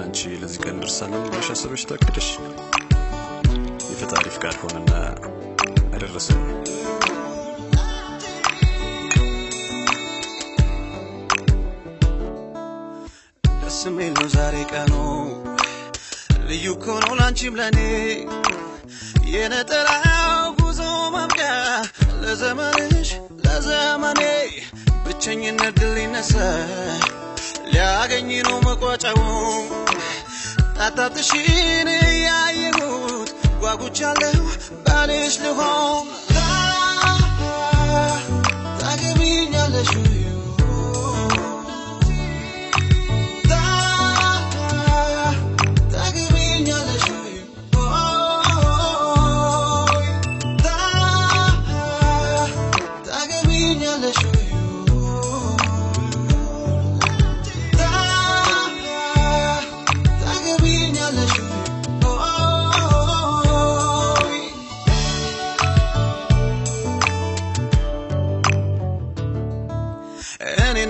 አሁን አንቺ ለዚህ ቀን ደርሰናል ብለሽ አስበሽ ታቅደሽ የፈጣሪ ፍቃድ ሆነና አደረሰን ስሜል ነው ዛሬ ቀኑ ልዩ ኮኖ ላንቺም ለኔ የነጠላው ጉዞ ማብቂያ ለዘመንሽ ለዘመኔ ብቸኝነት ድል ይነሳ ሊያገኝ ነው መቋጫው ታታትሽን ያየሁት ጓጉቻለሁ ባልሽ ልሆን ታገቢኛለሽ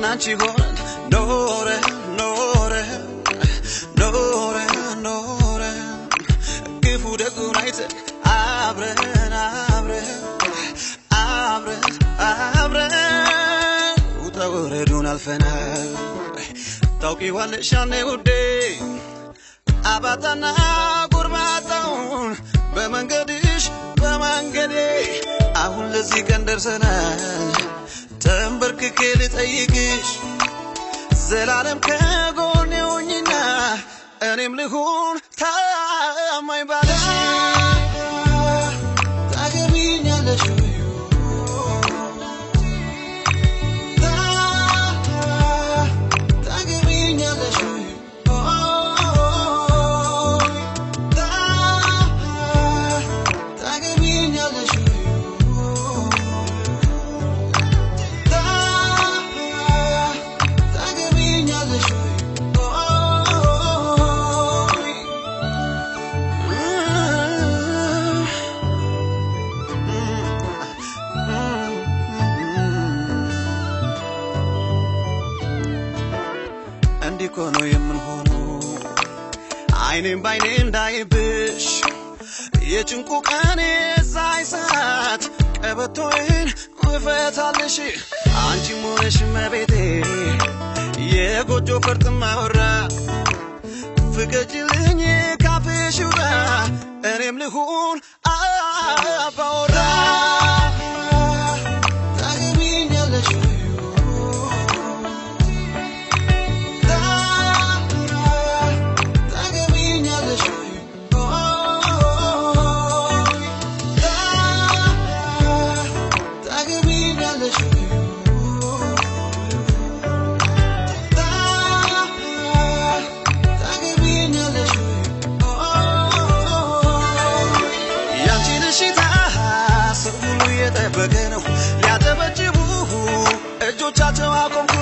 Nanchi hon nore nore nore nore kifu de gunaite abre abre abre abre utawre dun alfena tawki wal shane ude abatana gurbataun bemangadish bemangade ahun lezi kan dersenal تنبرك كل تيجيش زلالم كغوني ونينا أنا ملهون تا ما يبالش تاجمين على شويو تاجمين على شويو تاجمين على شويو kono yemenhono aynen baynen daybish yechunku kane saysat qabatoin ufatalsh anchi monesh mabete yegojo fertma wara ፍቅጅልኝ ካፍሽው እኔም ልሁን አባወራ ታገቢኛለሽ በገነው ያተበጭቡ እጆቻቸው አቆምኩ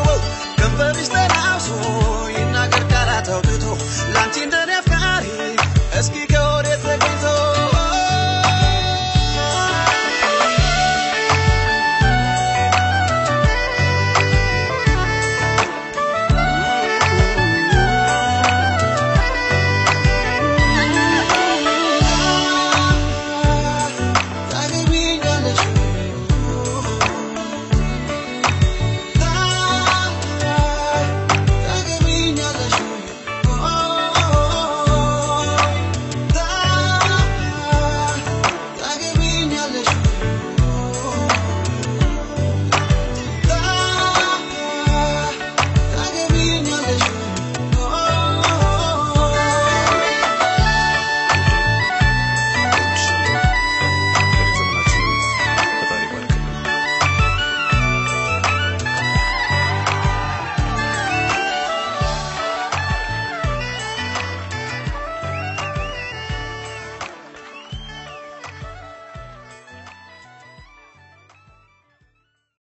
ከንፈርሽ ተናውሶ ይናገር ቃላት አውጥቶ ላንቺ እንደ